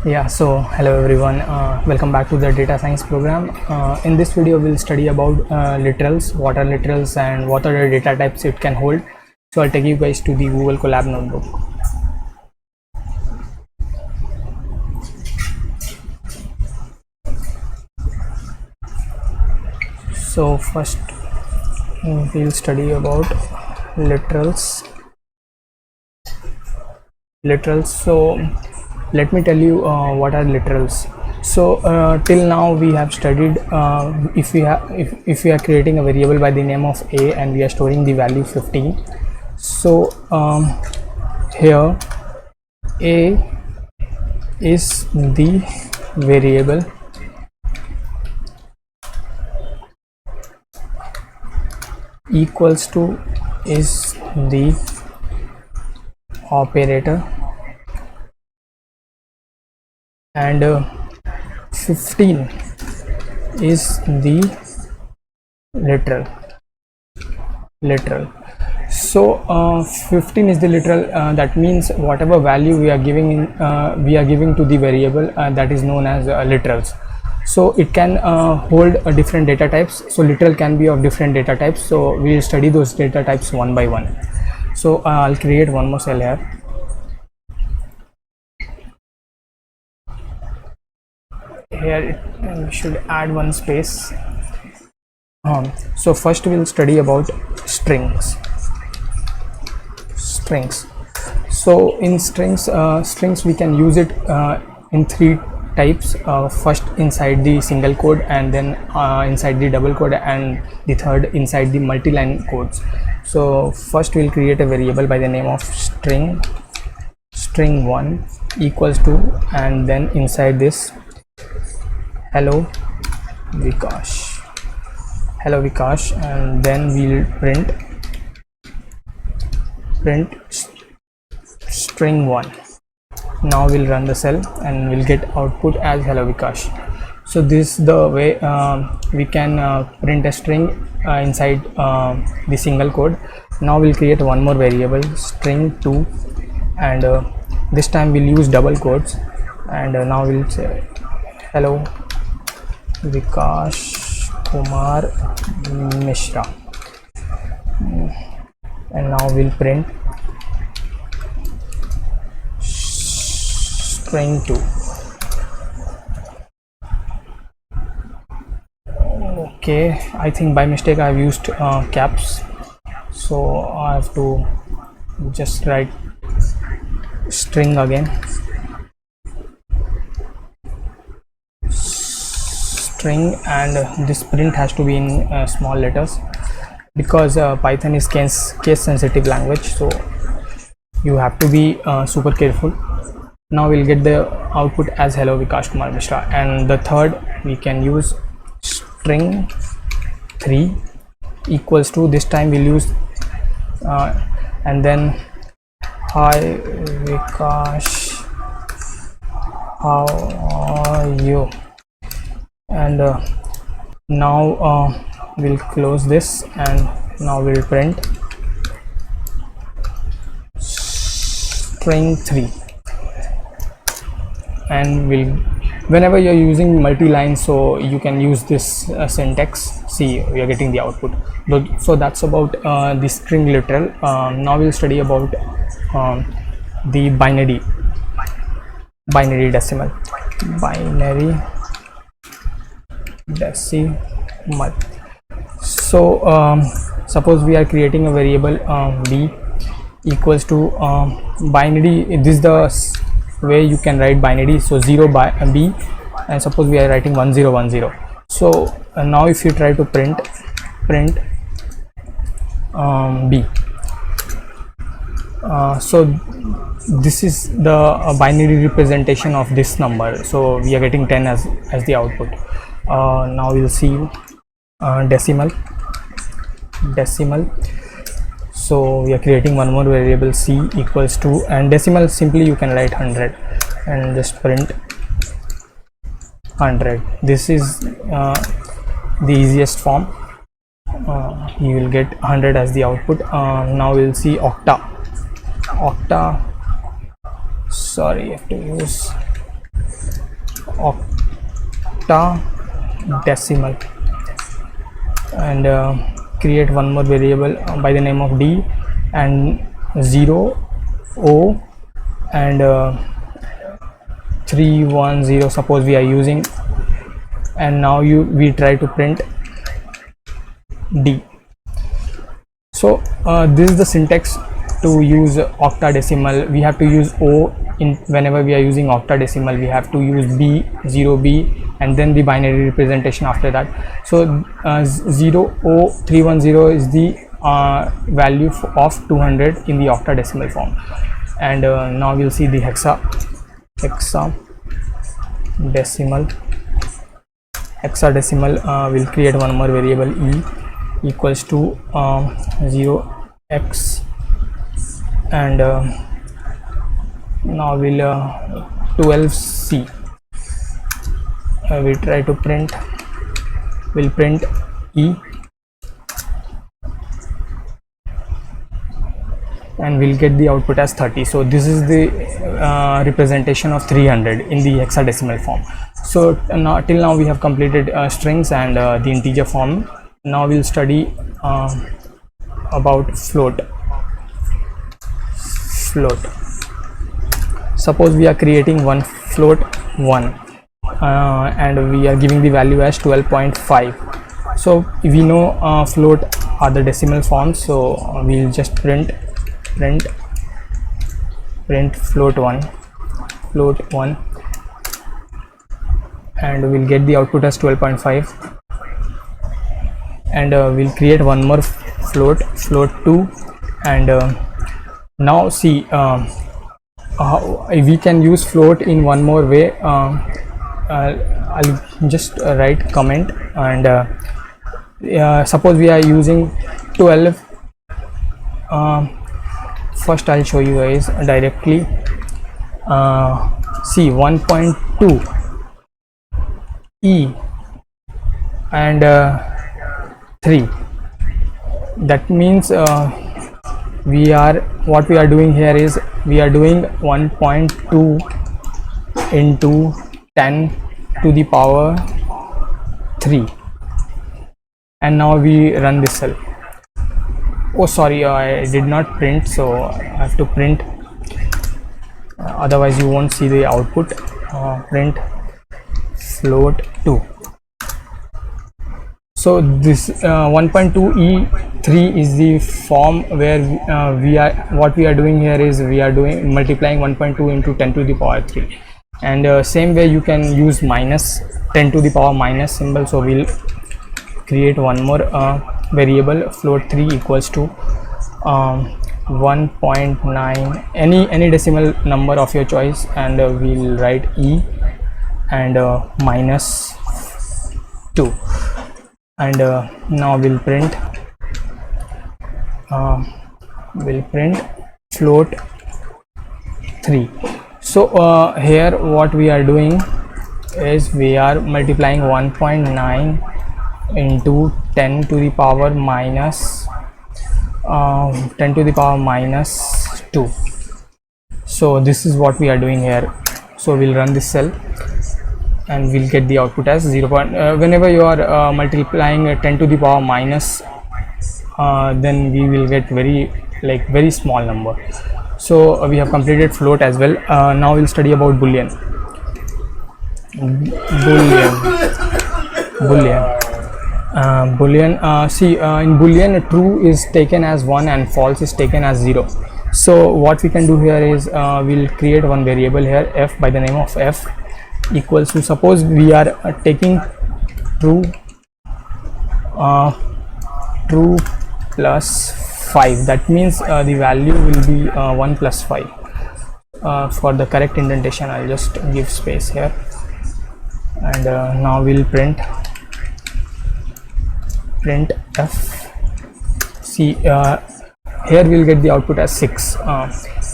Yeah, so hello everyone, welcome back to the data science program. In this video we'll study about literals, what are literals and what are the data types it can hold. So I'll take you guys to the Google Colab notebook. So first we'll study about literals. So let me tell you what are literals. So till now we have studied if we are creating a variable by the name of a and we are storing the value 15. So here a is the variable equals to is the operator and 15 is the literal. So 15 is the literal, that means whatever value we are giving to the variable, that is known as literals. So it can hold different data types. So literal can be of different data types, so we will study those data types one by one. So I'll create one more cell here. We should add one space. So first we'll study about strings. So in strings we can use it in three types. First inside the single quote, and then inside the double quote, and the third inside the multi-line codes. So first we'll create a variable by the name of string1 equals to, and then inside this hello Vikash, and then we'll print string1. Now we'll run the cell and we'll get output as hello Vikash. So this is the way we can print a string inside the single code. Now we'll create one more variable string2, and this time we'll use double quotes, and now we'll say hello Vikash Kumar Mishra, and now we'll print string2. Okay, I think by mistake I've used caps, so I have to just write string again, string, and this print has to be in small letters because Python is case sensitive language, so you have to be super careful. Now we'll get the output as hello Vikash Kumar Mishra, and the third we can use string3 equals to, this time we'll use and then hi Vikash, how are you, and now we'll close this, and now we'll print string3. And whenever you're using multi-line, so you can use this syntax. See, we are getting the output. So that's about the string literal. Now we'll study about the binary decimal. So suppose we are creating a variable b equals to binary. This is the way you can write binary, so 0 by b, and suppose we are writing 1010. So now if you try to print b, so this is the binary representation of this number, so we are getting 10 as the output. Now we'll see decimal. So we are creating one more variable c equals to, and decimal simply you can write 100 and just print 100. This is the easiest form. You will get 100 as the output. Now we'll see octa. Sorry, I have to use octadecimal, and create one more variable by the name of d, and 0 o and 310 suppose we are using, and now we try to print d. So this is the syntax to use octadecimal. We have to use o in whenever we are using octadecimal. We have to use b, 0b, and then the binary representation after that. So 0o310 is the value of 200 in the octadecimal form. And now we'll see the hexadecimal. Will create one more variable, e equals to 0x, and now we'll 12c. We try to print, we'll print e, and we'll get the output as 30. So this is the representation of 300 in the hexadecimal form. So now till now we have completed strings and the integer form. Now we'll study about float. Suppose we are creating one float 1 and we are giving the value as 12.5. so we know float are the decimal forms, so we'll just print float 1, and we'll get the output as 12.5. and we'll create one more float 2, and now see how we can use float in one more way. I'll just write comment, and suppose we are using 12. First I'll show you guys directly. See 1.2 e and 3. That means what we are doing here is we are doing 1.2 into 10 to the power 3, and now we run this cell. Oh sorry, I did not print, so I have to print, otherwise you won't see the output. Print float 2. So this 1.2 e3 is the form where what we are doing here is we are doing multiplying 1.2 into 10 to the power 3, and same way you can use minus 10 to the power minus symbol. So we'll create one more variable, float 3 equals to 1.9, any decimal number of your choice, and we'll write e and minus 2, and now we'll print float 3. So here what we are doing is we are multiplying 1.9 into 10 to the power minus 2. So this is what we are doing here. So we'll run this cell and we'll get the output as 0. Whenever you are multiplying 10 to the power minus, then we will get very small number. So we have completed float as well. Now we'll study about Boolean. See, in Boolean, true is taken as 1 and false is taken as 0. So what we can do here is we'll create one variable here, f, by the name of f, equals to, suppose we are taking true plus 5. That means the value will be 1 plus 5. For the correct indentation, I'll just give space here, and now we'll print f. See, here we'll get the output as 6.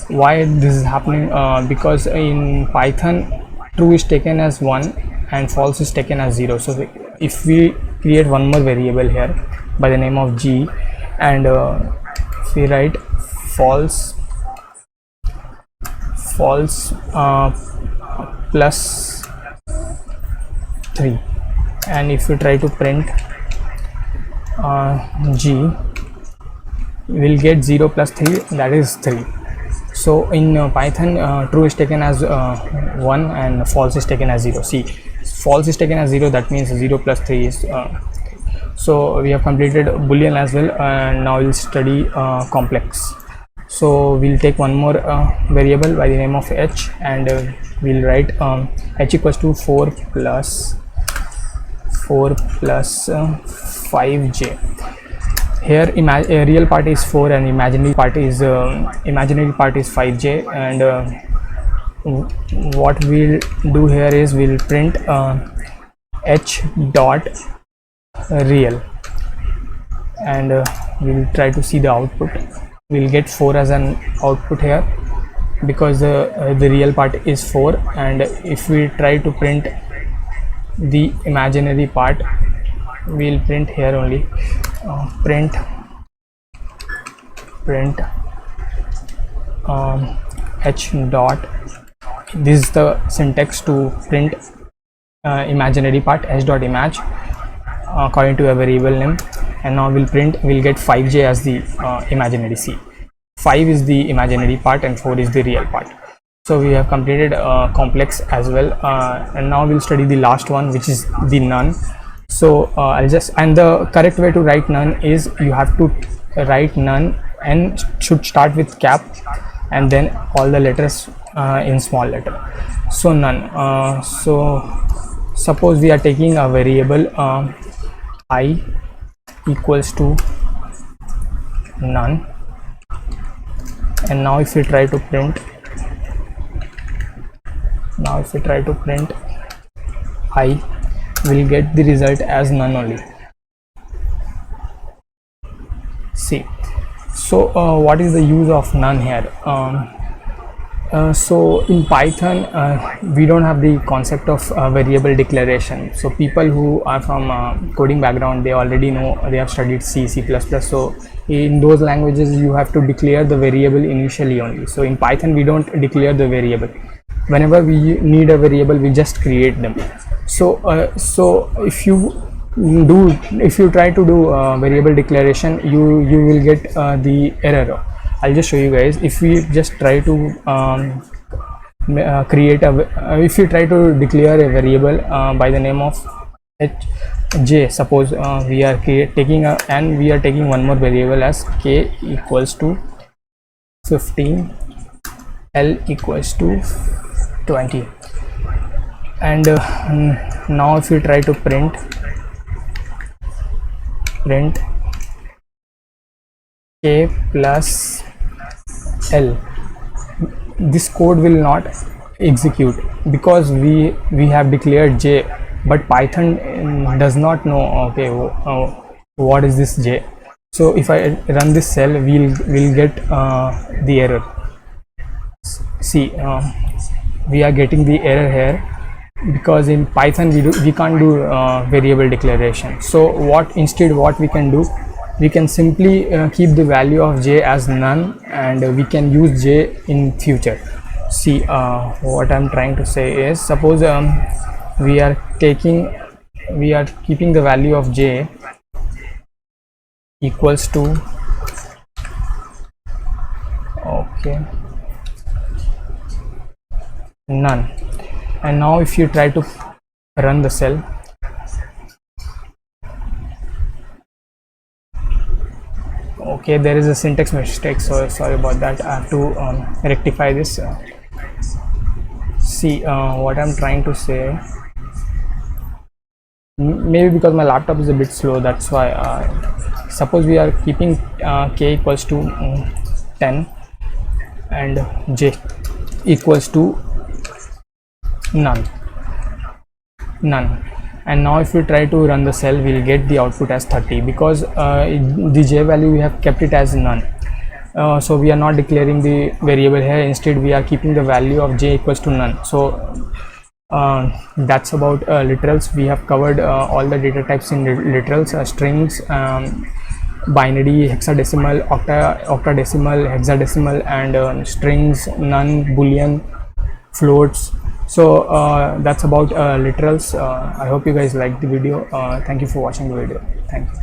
Why this is happening? Because in Python, true is taken as 1 and false is taken as 0. So if we create one more variable here by the name of g, and if we write false plus 3, and if you try to print G, we'll get 0 plus 3, that is 3. So in Python, true is taken as 1 and false is taken as 0. See, false is taken as 0, that means 0 plus 3 is so we have completed Boolean as well, and now we'll study complex. So we'll take one more variable by the name of h, and we'll write h equals to 4 plus 5j. Here real part is 4 and imaginary part is 5j, and what we'll do here is we'll print h dot real, and we'll try to see the output. We'll get 4 as an output here because the real part is 4, and if we try to print the imaginary part, we'll print here only print h dot, this is the syntax to print imaginary part, h dot imag according to a variable name, and now we'll get 5j as the imaginary. C, 5 is the imaginary part and 4 is the real part. So we have completed complex as well, and now we'll study the last one, which is the none. So and the correct way to write none is you have to write none and should start with cap and then all the letters in small letter. So none. So suppose we are taking a variable I equals to none, and now if we try to print I, will get the result as none only. See, so what is the use of none here? So in Python we don't have the concept of variable declaration. So people who are from coding background, they already know, they have studied C, C++. So in those languages you have to declare the variable initially only. So in Python we don't declare the variable. Whenever we need a variable, we just create them. So so if you try to do variable declaration, you will get the error. I'll just show you guys. If we just try to if you try to declare a variable by the name of j, suppose we are taking one more variable as k equals to 15, l equals to 20, and now if you try to print k plus l, this code will not execute because we have declared j, but Python does not know, okay, what is this j. So if I run this cell, we'll get the error. See, we are getting the error here because in Python we can't do variable declaration. So what we can do, we can simply keep the value of j as none, and we can use j in future. See, what I'm trying to say is, suppose we are keeping the value of j equals to, okay, none, and now if you try to run the cell, okay, there is a syntax mistake, so sorry about that. I have to rectify this. See, what I'm trying to say, maybe because my laptop is a bit slow, that's why. Suppose we are keeping k equals to 10 and j equals to none, and now if we try to run the cell, we'll get the output as 30 because the j value we have kept it as none. So we are not declaring the variable here, instead we are keeping the value of j equals to none. So that's about literals. We have covered all the data types in literals, strings, binary, hexadecimal, octadecimal, hexadecimal, and strings, none, boolean, floats. So that's about literals. I hope you guys liked the video. Thank you for watching the video. Thank you.